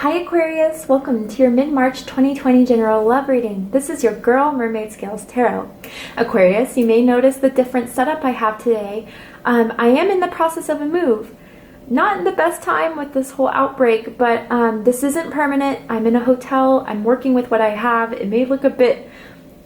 Hi Aquarius, welcome to your mid-March 2020 general love reading. This is your girl Mermaid Scales Tarot. Aquarius, you may notice the different setup I have today. I am in the process of a move. Not in the best time with this whole outbreak, but this isn't permanent. I'm in a hotel, I'm working with what I have. It may look a bit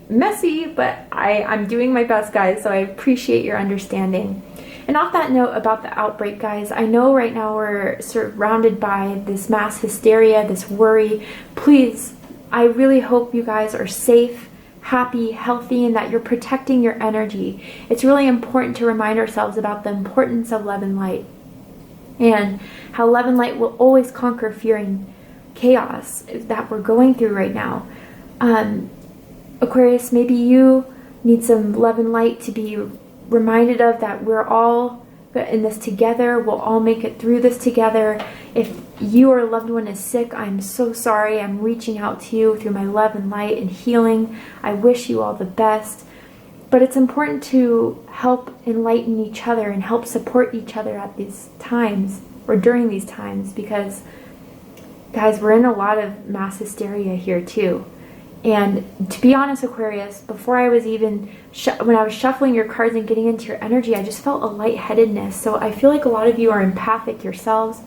messy, but I'm doing my best, guys, so I appreciate your understanding. And off that note about the outbreak, guys, I know right now we're surrounded by this mass hysteria, this worry. Please, I really hope you guys are safe, happy, healthy, and that you're protecting your energy. It's really important to remind ourselves about the importance of love and light, and how love and light will always conquer fear and chaos that we're going through right now. Aquarius, maybe you need some love and light to be reminded of, that we're all in this together. We'll all make it through this together. If you or a loved one is sick, I'm so sorry. I'm reaching out to you through my love and light and healing. I wish you all the best. But it's important to help enlighten each other and help support each other at these times, or during these times, because, guys, we're in a lot of mass hysteria here too. And to be honest, Aquarius, before I was even, when I was shuffling your cards and getting into your energy, I just felt a lightheadedness. So I feel like a lot of you are empathic yourselves,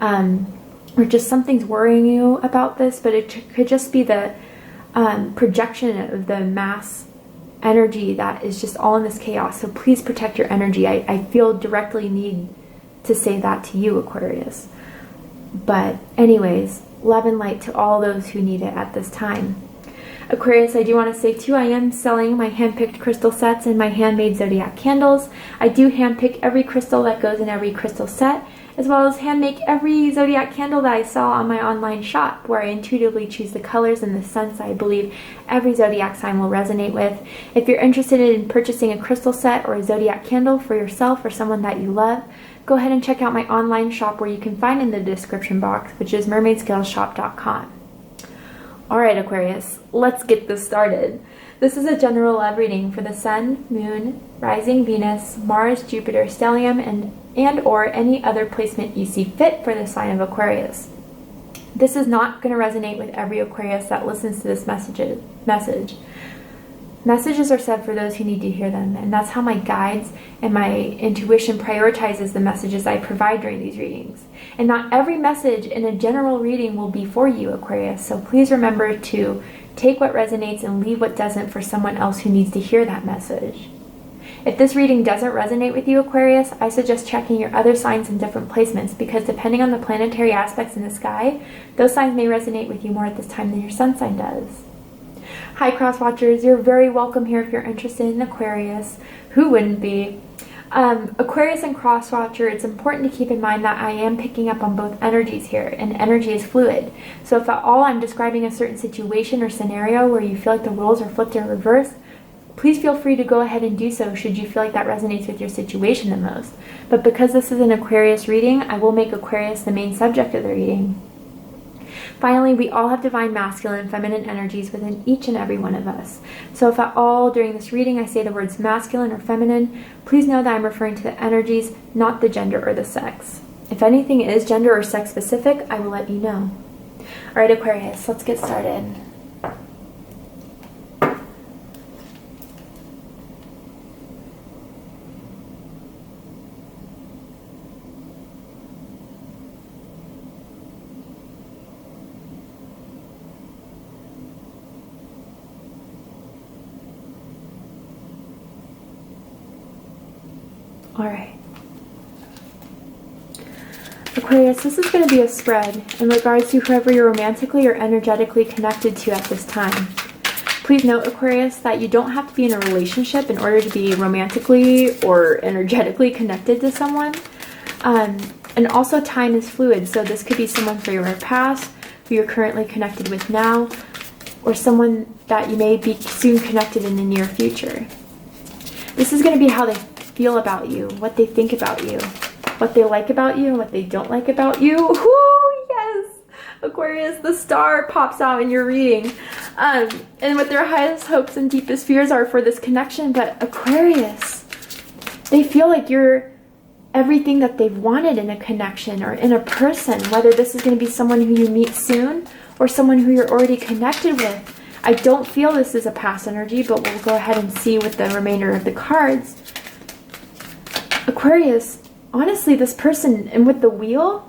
or just something's worrying you about this, but it could just be the projection of the mass energy that is just all in this chaos. So please protect your energy. I feel directly need to say that to you, Aquarius. But anyways, love and light to all those who need it at this time. Aquarius, I do want to say too, I am selling my hand-picked crystal sets and my handmade zodiac candles. I do hand-pick every crystal that goes in every crystal set, as well as hand-make every zodiac candle that I sell on my online shop, where I intuitively choose the colors and the scents I believe every zodiac sign will resonate with. If you're interested in purchasing a crystal set or a zodiac candle for yourself or someone that you love, go ahead and check out my online shop, where you can find in the description box, which is mermaidscaleshop.com. Alright, Aquarius, let's get this started. This is a general love reading for the Sun, Moon, Rising Venus, Mars, Jupiter, Stellium, and or any other placement you see fit for the sign of Aquarius. This is not going to resonate with every Aquarius that listens to this message. Messages are said for those who need to hear them, and that's how my guides and my intuition prioritizes the messages I provide during these readings. And not every message in a general reading will be for you, Aquarius, so please remember to take what resonates and leave what doesn't for someone else who needs to hear that message. If this reading doesn't resonate with you, Aquarius, I suggest checking your other signs in different placements, because depending on the planetary aspects in the sky, those signs may resonate with you more at this time than your sun sign does. Hi Cross Watchers, you're very welcome here if you're interested in Aquarius. Who wouldn't be? Aquarius and Cross Watcher, it's important to keep in mind that I am picking up on both energies here, and energy is fluid. So if at all I'm describing a certain situation or scenario where you feel like the roles are flipped in reverse, please feel free to go ahead and do so should you feel like that resonates with your situation the most. But because this is an Aquarius reading, I will make Aquarius the main subject of the reading. Finally, we all have divine masculine and feminine energies within each and every one of us. So if at all during this reading I say the words masculine or feminine, please know that I'm referring to the energies, not the gender or the sex. If anything is gender or sex specific, I will let you know. Alright, Aquarius, let's get started. Alright. Aquarius, this is going to be a spread in regards to whoever you're romantically or energetically connected to at this time. Please note, Aquarius, that you don't have to be in a relationship in order to be romantically or energetically connected to someone. And also time is fluid, so this could be someone from your past, who you're currently connected with now, or someone that you may be soon connected in the near future. This is going to be how they feel about you, what they think about you, what they like about you, and what they don't like about you. Woo, yes! Aquarius, the star pops out in your reading. And what their highest hopes and deepest fears are for this connection. But Aquarius, they feel like you're everything that they've wanted in a connection or in a person, whether this is going to be someone who you meet soon or someone who you're already connected with. I don't feel this is a past energy, but we'll go ahead and see with the remainder of the cards. Aquarius, honestly, this person, and with the wheel,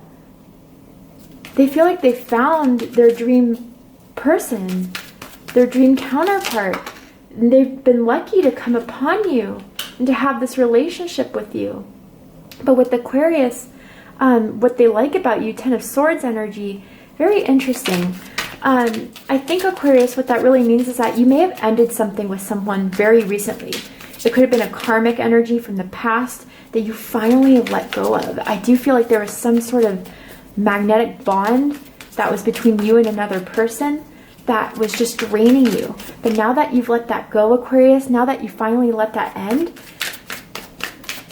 they feel like they found their dream person, their dream counterpart. And they've been lucky to come upon you and to have this relationship with you. But with Aquarius, what they like about you, Ten of Swords energy, very interesting. I think Aquarius, what that really means is that you may have ended something with someone very recently. It could have been a karmic energy from the past that you finally have let go of. I do feel like there was some sort of magnetic bond that was between you and another person that was just draining you. But now that you've let that go, Aquarius, now that you finally let that end,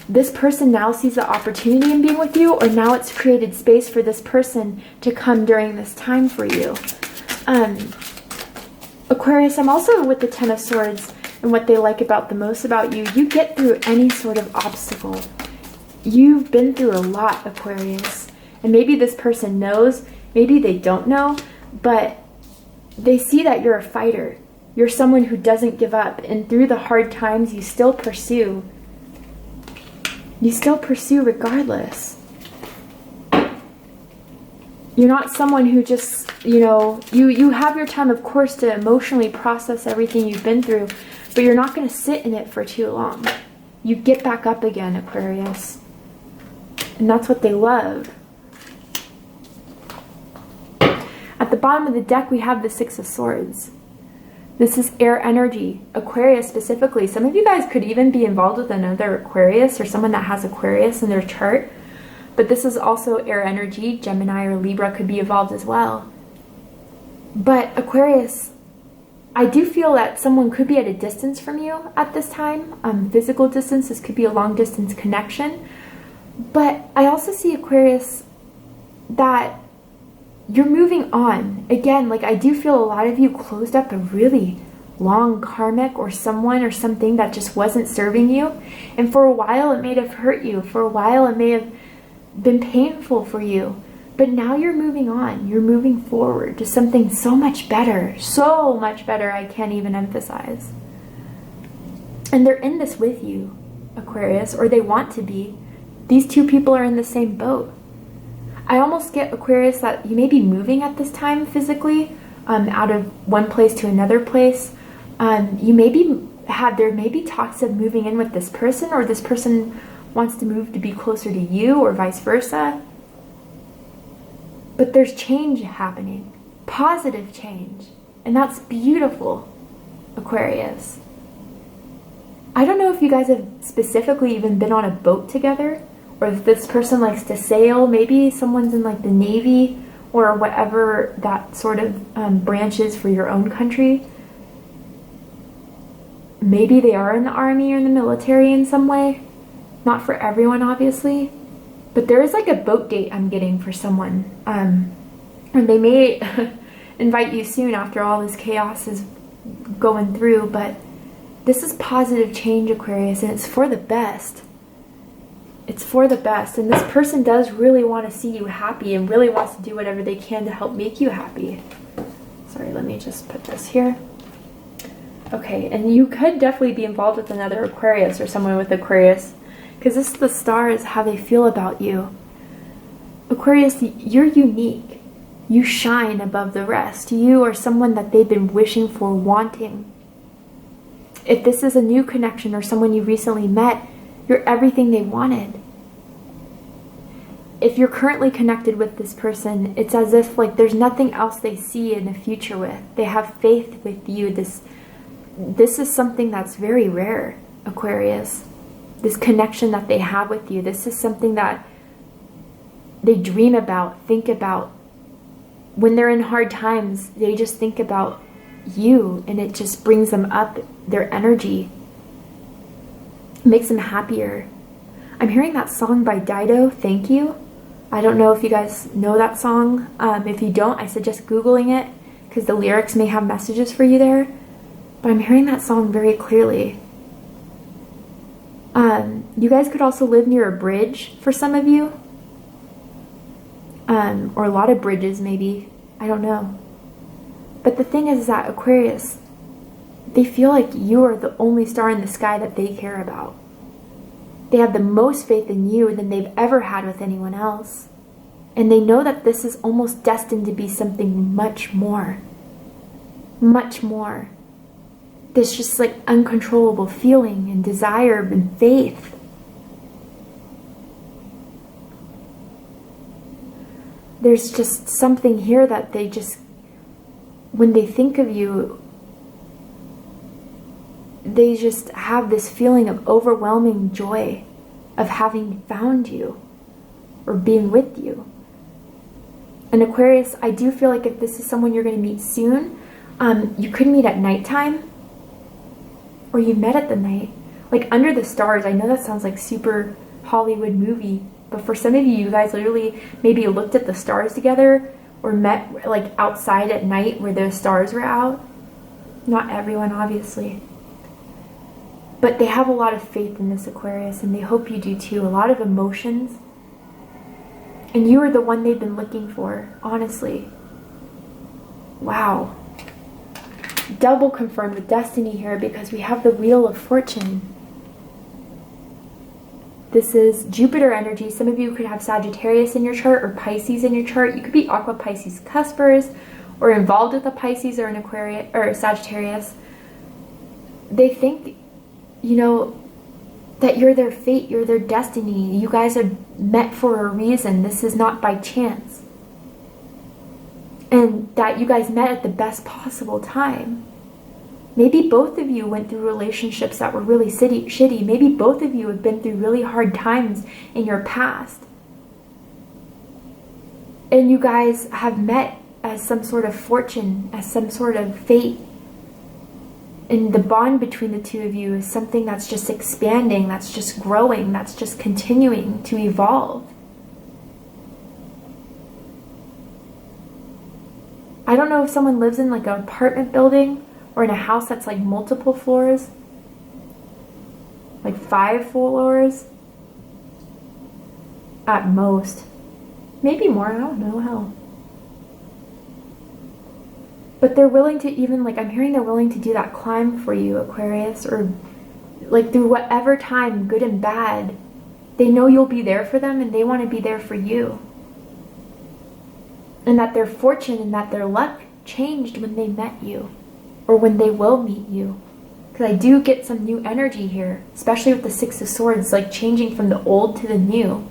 this person now sees the opportunity in being with you, or now it's created space for this person to come during this time for you. Aquarius, I'm also with the Ten of Swords, and what they like about the most about you, you get through any sort of obstacle. You've been through a lot, Aquarius. And maybe this person knows, maybe they don't know, but they see that you're a fighter. You're someone who doesn't give up, and through the hard times, you still pursue. You still pursue regardless. You're not someone who just, you have your time, of course, to emotionally process everything you've been through, but you're not going to sit in it for too long. You get back up again, Aquarius. And that's what they love. At the bottom of the deck, we have the Six of Swords. This is air energy, Aquarius specifically. Some of you guys could even be involved with another Aquarius or someone that has Aquarius in their chart. But this is also air energy. Gemini or Libra could be involved as well. But Aquarius, I do feel that someone could be at a distance from you at this time. Physical distance, this could be a long distance connection. But I also see, Aquarius, that you're moving on. Again, like I do feel a lot of you closed up a really long karmic or someone or something that just wasn't serving you. And for a while it may have hurt you. For a while it may have been painful for you. But now you're moving on. You're moving forward to something so much better. So much better, I can't even emphasize. And they're in this with you, Aquarius, or they want to be. These two people are in the same boat. I almost get, Aquarius, that you may be moving at this time physically, out of one place to another place. You may be there may be talks of moving in with this person, or this person wants to move to be closer to you, or vice versa. But there's change happening, positive change, and that's beautiful, Aquarius. I don't know if you guys have specifically even been on a boat together, or if this person likes to sail. Maybe someone's in like the Navy or whatever that sort of branch is for your own country. Maybe they are in the army or in the military in some way. Not for everyone, obviously. But there is like a boat date I'm getting for someone. And they may invite you soon after all this chaos is going through. But this is positive change, Aquarius, and it's for the best. It's for the best, and this person does really want to see you happy and really wants to do whatever they can to help make you happy. Sorry, let me just put this here. Okay, and you could definitely be involved with another Aquarius or someone with Aquarius, because this is the stars, how they feel about you. Aquarius, you're unique. You shine above the rest. You are someone that they've been wishing for, wanting. If this is a new connection or someone you recently met, you're everything they wanted. If you're currently connected with this person, it's as if like there's nothing else they see in the future with. They have faith with you. This is something that's very rare, Aquarius. This connection that they have with you. This is something that they dream about, think about. When they're in hard times, they just think about you, and it just brings them up, their energy. Makes them happier. I'm hearing that song by Dido, Thank You. I don't know if you guys know that song. If you don't, I suggest Googling it, because the lyrics may have messages for you there. But I'm hearing that song very clearly. You guys could also live near a bridge for some of you. Or a lot of bridges maybe. I don't know. But the thing is that Aquarius, they feel like you are the only star in the sky that they care about. They have the most faith in you than they've ever had with anyone else. And they know that this is almost destined to be something much more. Much more. This just like uncontrollable feeling and desire and faith. There's just something here that they just, when they think of you, they just have this feeling of overwhelming joy of having found you or being with you. And Aquarius, I do feel like if this is someone you're going to meet soon, you could meet at nighttime, or you met at the night, like under the stars. I know that sounds like super Hollywood movie, but for some of you, you guys literally maybe looked at the stars together or met like outside at night where the stars were out. Not everyone, obviously. But they have a lot of faith in this Aquarius, and they hope you do too. A lot of emotions. And you are the one they've been looking for, honestly. Wow. Double confirmed with destiny here because we have the Wheel of Fortune. This is Jupiter energy. Some of you could have Sagittarius in your chart or Pisces in your chart. You could be Aqua Pisces cuspers or involved with a Pisces or an Aquarius or Sagittarius. They think, you know, that you're their fate, you're their destiny. You guys are met for a reason. This is not by chance. And that you guys met at the best possible time. Maybe both of you went through relationships that were really shitty. Maybe both of you have been through really hard times in your past. And you guys have met as some sort of fortune, as some sort of fate. And the bond between the two of you is something that's just expanding, that's just growing, that's just continuing to evolve. I don't know if someone lives in like an apartment building or in a house that's like multiple floors, like 5 floors at most. Maybe more, I don't know, hell. But they're willing to even, like, I'm hearing they're willing to do that climb for you, Aquarius, or like through whatever time, good and bad. They know you'll be there for them and they want to be there for you. And that their fortune and that their luck changed when they met you, or when they will meet you. Because I do get some new energy here, especially with the 6 of Swords, like changing from the old to the new.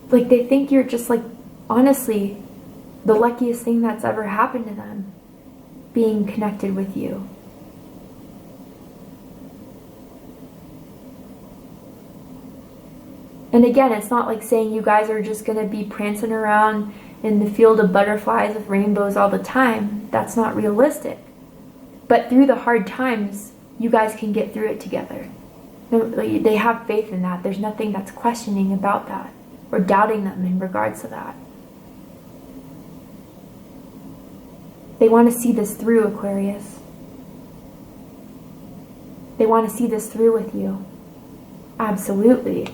Like they think you're just like, honestly, the luckiest thing that's ever happened to them, being connected with you. And again, it's not like saying you guys are just going to be prancing around in the field of butterflies with rainbows all the time. That's not realistic. But through the hard times, you guys can get through it together. They have faith in that. There's nothing that's questioning about that or doubting them in regards to that. They want to see this through, Aquarius. They want to see this through with you. Absolutely.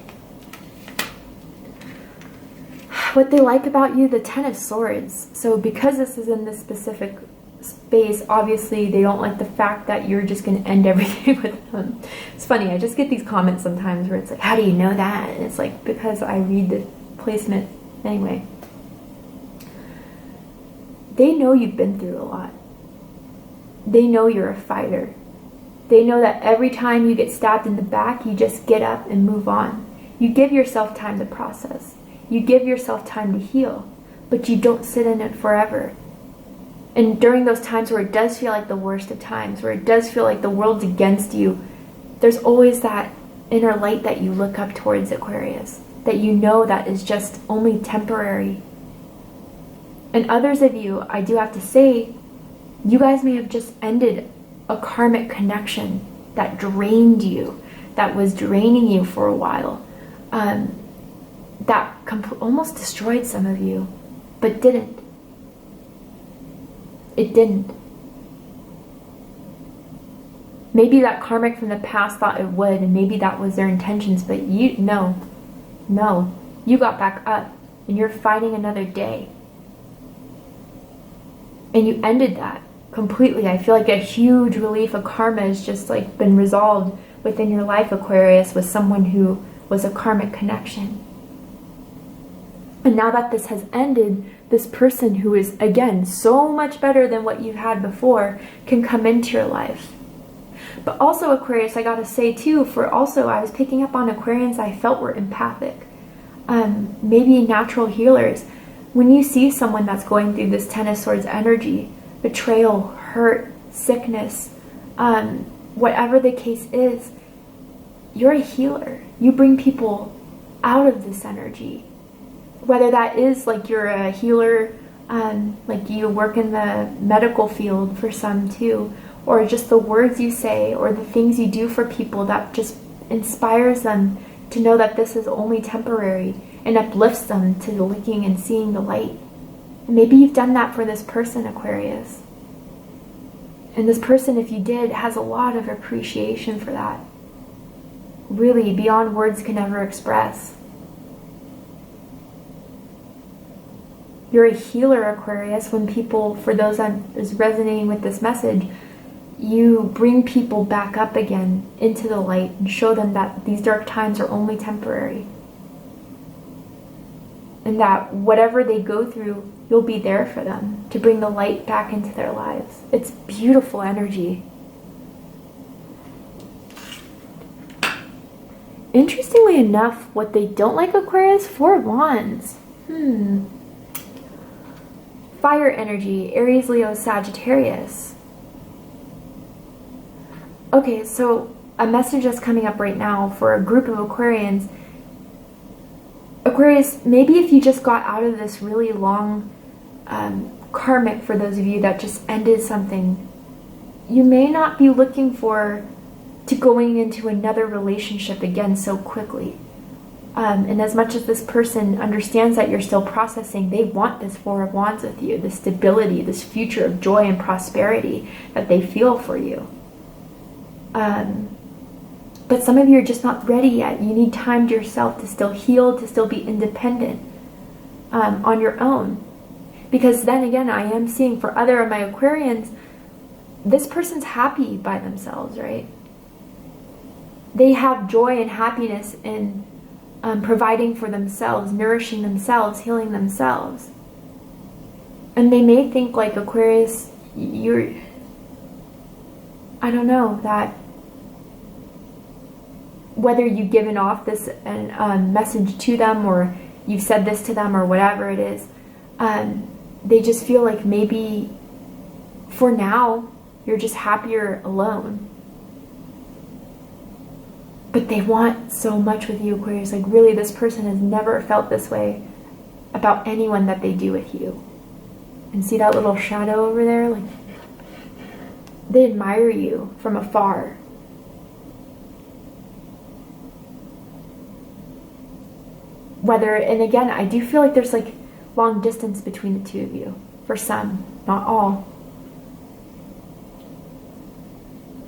What they like about you, the 10 of Swords. So because this is in this specific space, obviously they don't like the fact that you're just going to end everything with them. It's funny, I just get these comments sometimes where it's like, how do you know that? And it's like, because I read the placement. Anyway. They know you've been through a lot. They know you're a fighter. They know that every time you get stabbed in the back, you just get up and move on. You give yourself time to process. You give yourself time to heal, but you don't sit in it forever. And during those times where it does feel like the worst of times, where it does feel like the world's against you, there's always that inner light that you look up towards, Aquarius, that you know that is just only temporary. And others of you, I do have to say, you guys may have just ended a karmic connection that drained you, that was draining you for a while. That almost destroyed some of you, but didn't. It didn't. Maybe that karmic from the past thought it would, and maybe that was their intentions, but no, you got back up, and you're fighting another day. And you ended that completely. I feel like a huge relief of karma has just like been resolved within your life, Aquarius, with someone who was a karmic connection. And now that this has ended, this person who is, again, so much better than what you've had before can come into your life. But also, Aquarius, I gotta say too, I was picking up on Aquarians I felt were empathic. Maybe natural healers. When you see someone that's going through this Ten of Swords energy, betrayal, hurt, sickness, whatever the case is, you're a healer. You bring people out of this energy. Whether that is like you're a healer, like you work in the medical field for some too, or just the words you say or the things you do for people that just inspires them to know that this is only temporary and uplifts them to looking and seeing the light. Maybe you've done that for this person, Aquarius. And this person, if you did, has a lot of appreciation for that. Really, beyond words can ever express. You're a healer, Aquarius, when people, for those that is resonating with this message, you bring people back up again into the light and show them that these dark times are only temporary. And that whatever they go through, you'll be there for them to bring the light back into their lives. It's beautiful energy. Interestingly enough, what they don't like, Aquarius, 4 of Wands. Fire energy, Aries, Leo, Sagittarius. Okay, so a message that's coming up right now for a group of Aquarians. Aquarius, maybe if you just got out of this really long karmic, for those of you that just ended something, you may not be looking to going into another relationship again so quickly. And as much as this person understands that you're still processing, they want this 4 of Wands with you, this stability, this future of joy and prosperity that they feel for you. But some of you are just not ready yet. You need time to yourself to still heal, to still be independent on your own. Because then again, I am seeing for other of my Aquarians, this person's happy by themselves, right? They have joy and happiness in providing for themselves, nourishing themselves, healing themselves. And they may think like, Aquarius, I don't know, that whether you've given off this message to them or you've said this to them or whatever it is, they just feel like maybe for now you're just happier alone. But they want so much with you, Aquarius. Like really, this person has never felt this way about anyone that they do with you. And see that little shadow over there? Like they admire you from afar. And again, I do feel like there's like long distance between the two of you. For some, not all.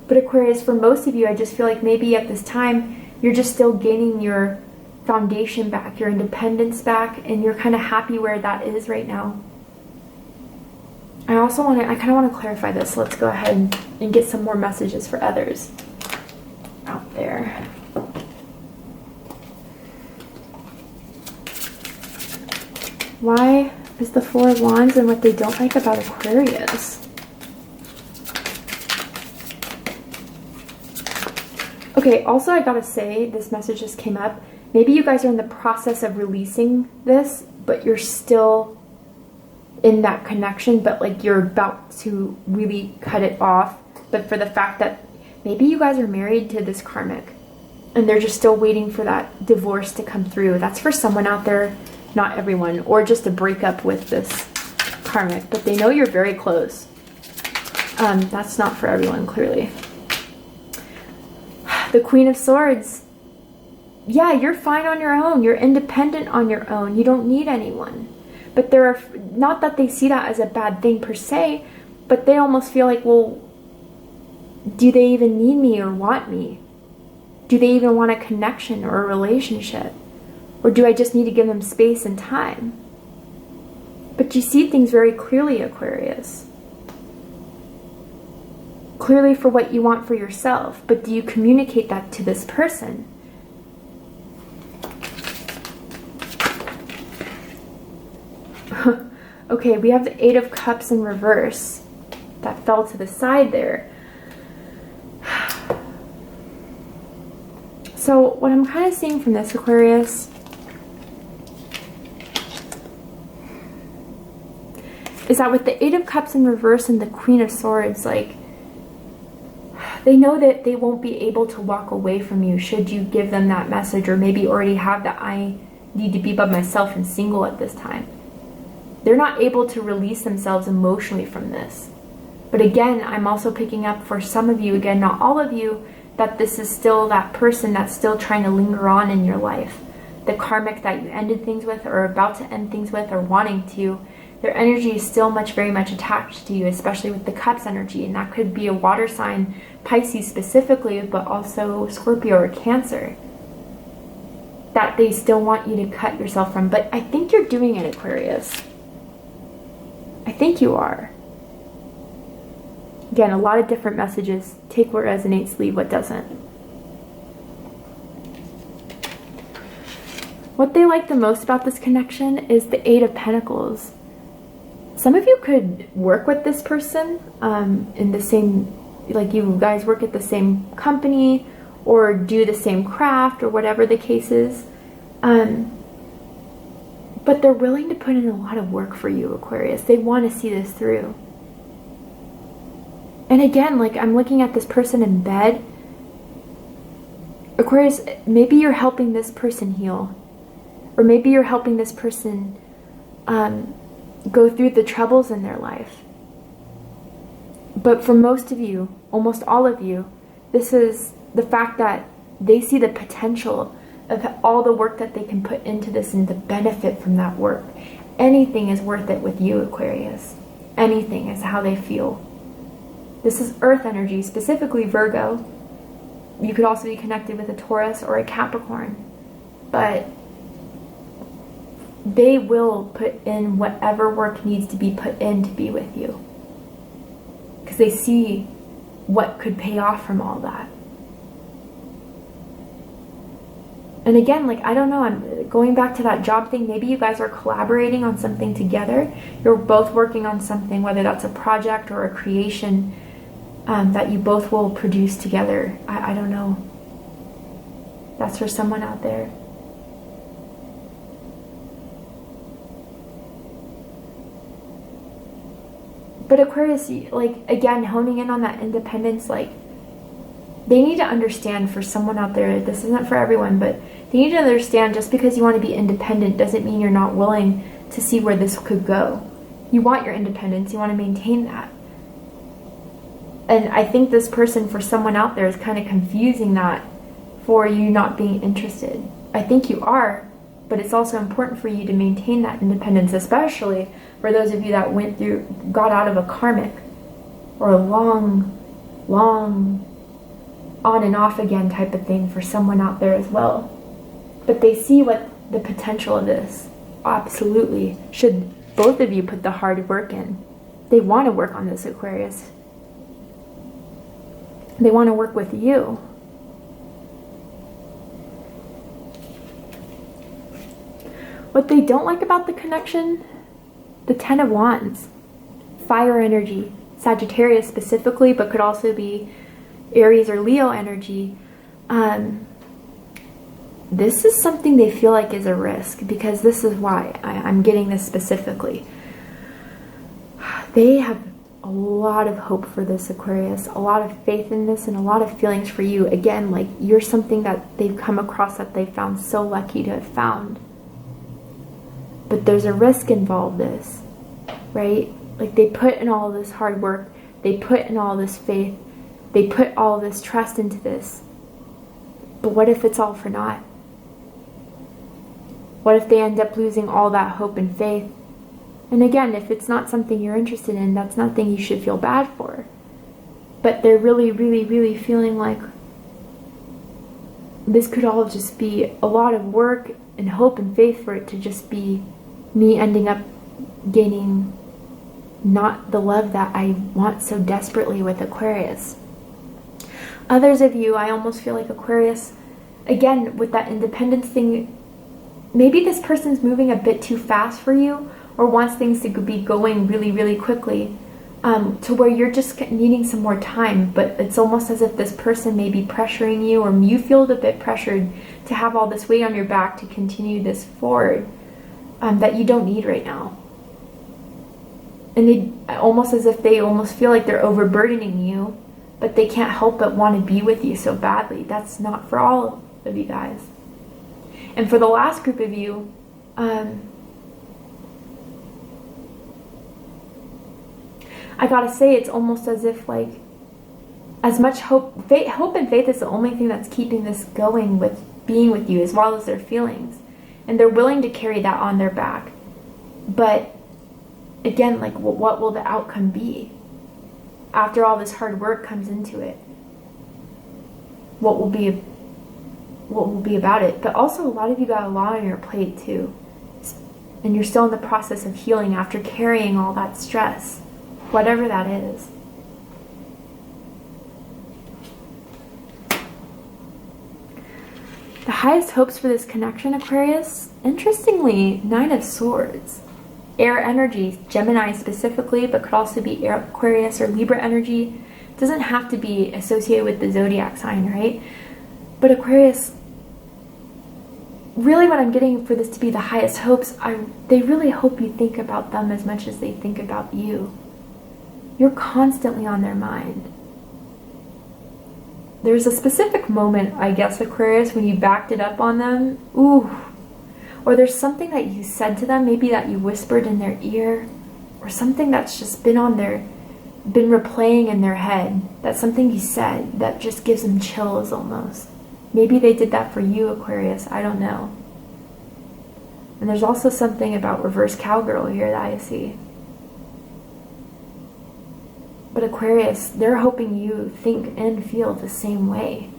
But Aquarius, for most of you, I just feel like maybe at this time, you're just still gaining your foundation back, your independence back, and you're kind of happy where that is right now. I kind of want to clarify this. So let's go ahead and get some more messages for others out there. Why is the 4 of Wands and what they don't like about Aquarius? Okay, also I gotta say, this message just came up. Maybe you guys are in the process of releasing this, but you're still in that connection, but like you're about to really cut it off. But for the fact that maybe you guys are married to this karmic and they're just still waiting for that divorce to come through. That's for someone out there, not everyone, or just a breakup with this karmic, but they know you're very close. That's not for everyone, clearly. The Queen of Swords. Yeah, you're fine on your own. You're independent on your own. You don't need anyone. But there are, not that they see that as a bad thing per se, but they almost feel like, well, Do they even need me or want me? Do they even want a connection or a relationship? Or do I just need to give them space and time? But you see things very clearly, Aquarius. Clearly for what you want for yourself. But do you communicate that to this person? Okay, we have the Eight of Cups in reverse. That fell to the side there. So what I'm kind of seeing from this, Aquarius, is that with the Eight of Cups in reverse and the Queen of Swords, like, they know that they won't be able to walk away from you should you give them that message, or maybe already have that I need to be by myself and single at this time. They're not able to release themselves emotionally from this. But again, I'm also picking up for some of you, again, not all of you, that this is still that person that's still trying to linger on in your life. The karmic that you ended things with, or about to end things with, or wanting to, their energy is still very much attached to you, especially with the Cups energy. And that could be a water sign, Pisces specifically, but also Scorpio or Cancer, that they still want you to cut yourself from. But I think you're doing it, Aquarius. I think you are. Again, a lot of different messages. Take what resonates, leave what doesn't. What they like the most about this connection is the Eight of Pentacles. Some of you could work with this person in the same, like you guys work at the same company or do the same craft or whatever the case is. But they're willing to put in a lot of work for you, Aquarius. They want to see this through. And again, like I'm looking at this person in bed. Aquarius, maybe you're helping this person heal. Or maybe you're helping this person go through the troubles in their life. But for most of you, almost all of you, this is the fact that they see the potential of all the work that they can put into this and the benefit from that work. Anything is worth it with you, Aquarius. Anything is how they feel. This is earth energy, specifically Virgo. You could also be connected with a Taurus or a Capricorn. But they will put in whatever work needs to be put in to be with you. Because they see what could pay off from all that. And again, like, I don't know, I'm going back to that job thing. Maybe you guys are collaborating on something together. You're both working on something, whether that's a project or a creation that you both will produce together. I don't know. That's for someone out there. But Aquarius, like, again, honing in on that independence, like, they need to understand, for someone out there, this isn't for everyone, but they need to understand just because you want to be independent doesn't mean you're not willing to see where this could go. You want your independence. You want to maintain that. And I think this person, for someone out there, is kind of confusing that for you not being interested. I think you are, but it's also important for you to maintain that independence, especially for those of you that got out of a karmic or a long on and off again type of thing for someone out there as well. But they see what the potential of this. Absolutely. Should both of you put the hard work in. They want to work on this, Aquarius. They want to work with you. What they don't like about the connection, the Ten of Wands, fire energy, Sagittarius specifically, but could also be Aries or Leo energy. This is something they feel like is a risk, because this is why I'm getting this specifically. They have a lot of hope for this, Aquarius, a lot of faith in this, and a lot of feelings for you. Again, like, you're something that they've come across that they found so lucky to have found. But there's a risk involved this, right? Like, they put in all this hard work, they put in all this faith, they put all this trust into this. But what if it's all for naught? What if they end up losing all that hope and faith? And again, if it's not something you're interested in, that's nothing you should feel bad for. but they're really, really, really feeling like this could all just be a lot of work and hope and faith for it to just be me ending up gaining not the love that I want so desperately with Aquarius. Others of you, I almost feel like Aquarius, again, with that independence thing, maybe this person's moving a bit too fast for you or wants things to be going really, really quickly, to where you're just needing some more time, but it's almost as if this person may be pressuring you, or you feel a bit pressured to have all this weight on your back to continue this forward, that you don't need right now. And they almost as if they almost feel like they're overburdening you, but they can't help but want to be with you so badly. That's not for all of you guys. And for the last group of you, I gotta say, it's almost as if like, as much hope and faith is the only thing that's keeping this going with being with you, as well as their feelings. And they're willing to carry that on their back. But again, like, what will the outcome be? After all this hard work comes into it, what will be about it? But also, a lot of you got a lot on your plate too. And you're still in the process of healing after carrying all that stress, whatever that is. The highest hopes for this connection, Aquarius, interestingly, 9 of Swords. Air energy, Gemini specifically, but could also be Aquarius or Libra energy. Doesn't have to be associated with the zodiac sign, right? But Aquarius, really what I'm getting for this to be the highest hopes, they really hope you think about them as much as they think about you. You're constantly on their mind. There's a specific moment, I guess, Aquarius, when you backed it up on them. Ooh. Or there's something that you said to them, maybe that you whispered in their ear, or something that's just been replaying in their head. That's something you said that just gives them chills almost. Maybe they did that for you, Aquarius. I don't know. And there's also something about reverse cowgirl here that I see. But Aquarius, they're hoping you think and feel the same way.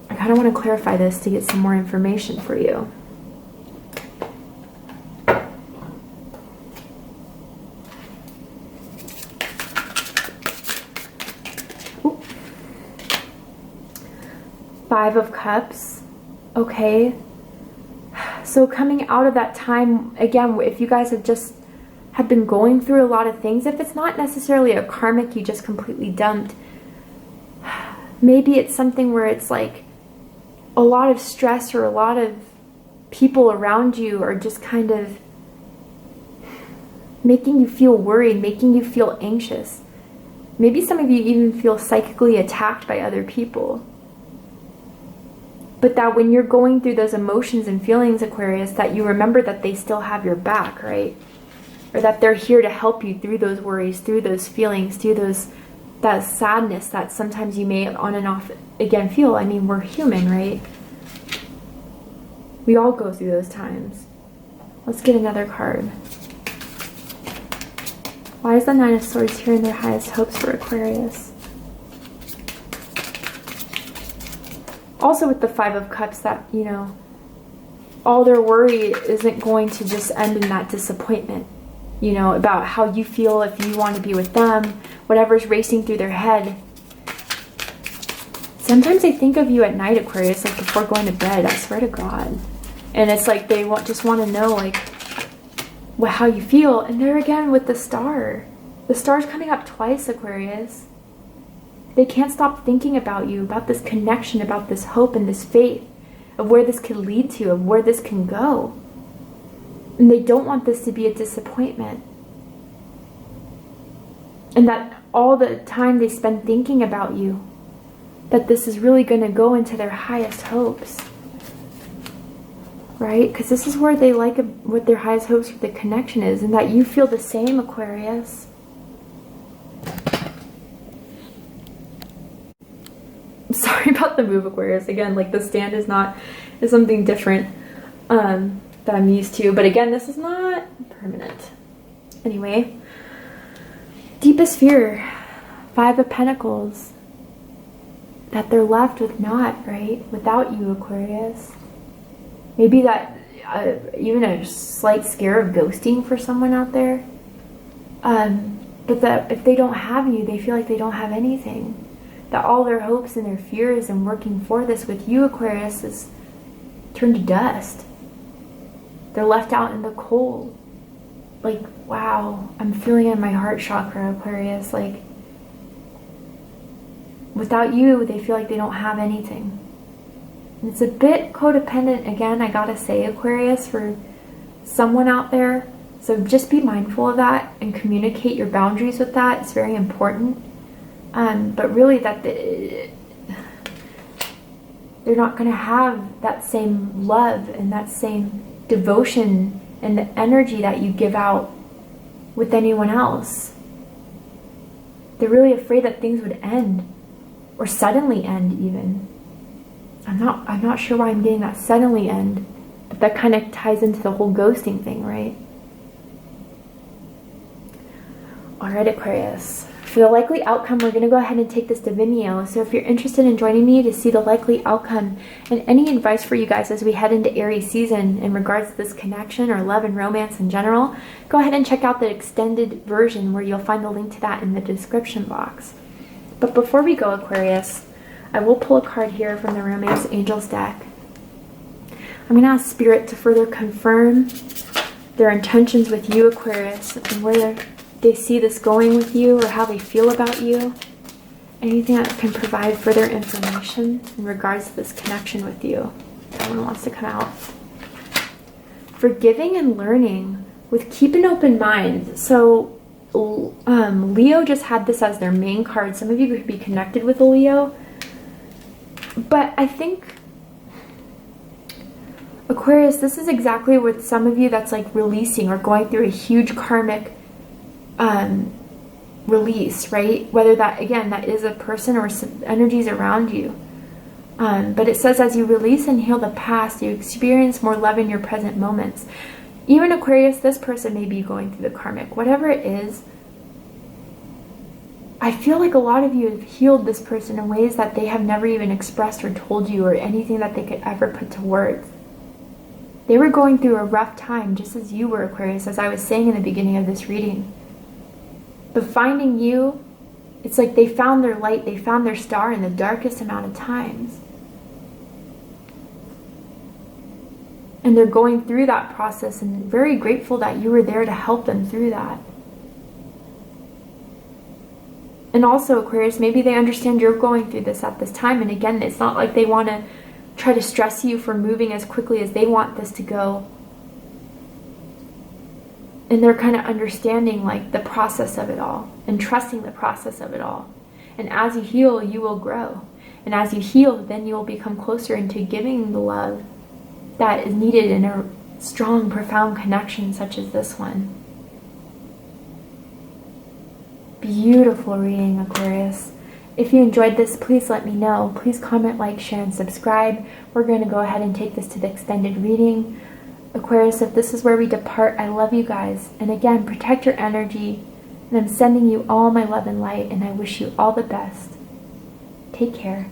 I kind of want to clarify this to get some more information for you. Ooh. 5 of Cups. Okay. So coming out of that time, again, if you guys have been going through a lot of things, if it's not necessarily a karmic you just completely dumped, maybe it's something where it's like a lot of stress, or a lot of people around you are just kind of making you feel worried, making you feel anxious. Maybe some of you even feel psychically attacked by other people. But that when you're going through those emotions and feelings, Aquarius, that you remember that they still have your back, right? Or that they're here to help you through those worries, through those feelings, through that sadness that sometimes you may on and off again feel. I mean, we're human, right? We all go through those times. Let's get another card. Why is the 9 of Swords here in their highest hopes for Aquarius? Also with the 5 of Cups, that, you know, all their worry isn't going to just end in that disappointment. You know, about how you feel if you want to be with them, whatever's racing through their head. Sometimes they think of you at night, Aquarius, like before going to bed, I swear to God. And it's like they just want to know, like, how you feel. And there again with the star. The star's coming up twice, Aquarius. They can't stop thinking about you, about this connection, about this hope and this faith, of where this could lead to, of where this can go. And they don't want this to be a disappointment. And that all the time they spend thinking about you, that this is really going to go into their highest hopes. Right? Because this is where they like what their highest hopes for the connection is. And that you feel the same, Aquarius. I'm sorry about the move, Aquarius. Again, like the stand is something different. That I'm used to, but again, this is not permanent. Anyway, deepest fear. Five of Pentacles. That they're left with naught, right? Without you, Aquarius. Maybe that even a slight scare of ghosting for someone out there. But that if they don't have you, they feel like they don't have anything. That all their hopes and their fears and working for this with you, Aquarius, is turned to dust. They're left out in the cold. Like, wow, I'm feeling it in my heart chakra, Aquarius. Like, without you, they feel like they don't have anything. And it's a bit codependent, again, I gotta say, Aquarius, for someone out there. So just be mindful of that and communicate your boundaries with that. It's very important. But really that they're not going to have that same love and that same devotion and the energy that you give out with anyone else. They're really afraid that things would end, or suddenly end even. I'm not sure why I'm getting that suddenly end, but that kind of ties into the whole ghosting thing, right? Alright, Aquarius. For the likely outcome, we're going to go ahead and take this to Vimeo. So if you're interested in joining me to see the likely outcome and any advice for you guys as we head into Aries season in regards to this connection or love and romance in general, go ahead and check out the extended version where you'll find the link to that in the description box. But before we go, Aquarius, I will pull a card here from the Romance Angels deck. I'm going to ask Spirit to further confirm their intentions with you, Aquarius, and where they see this going with you or how they feel about you. Anything that can provide further information in regards to this connection with you. Someone wants to come out. Forgiving and learning with keep an open mind. So Leo just had this as their main card. Some of you could be connected with a Leo. But I think, Aquarius, this is exactly what some of you that's like releasing or going through a huge karmic release, right? Whether that, again, that is a person or some energies around you. But it says as you release and heal the past, you experience more love in your present moments. Even Aquarius, this person may be going through the karmic. Whatever it is, I feel like a lot of you have healed this person in ways that they have never even expressed or told you, or anything that they could ever put to words. They were going through a rough time, just as you were, Aquarius, as I was saying in the beginning of this reading. But finding you, it's like they found their light, they found their star in the darkest amount of times. And they're going through that process and very grateful that you were there to help them through that. And also, Aquarius, maybe they understand you're going through this at this time. And again, it's not like they want to try to stress you for moving as quickly as they want this to go. And they're kind of understanding like the process of it all and trusting the process of it all. And as you heal, you will grow. And as you heal, then you will become closer into giving the love that is needed in a strong, profound connection such as this one. Beautiful reading, Aquarius. If you enjoyed this, please let me know. Please comment, like, share, and subscribe. We're going to go ahead and take this to the extended reading. Aquarius, if this is where we depart, I love you guys. And again, protect your energy. And I'm sending you all my love and light, and I wish you all the best. Take care.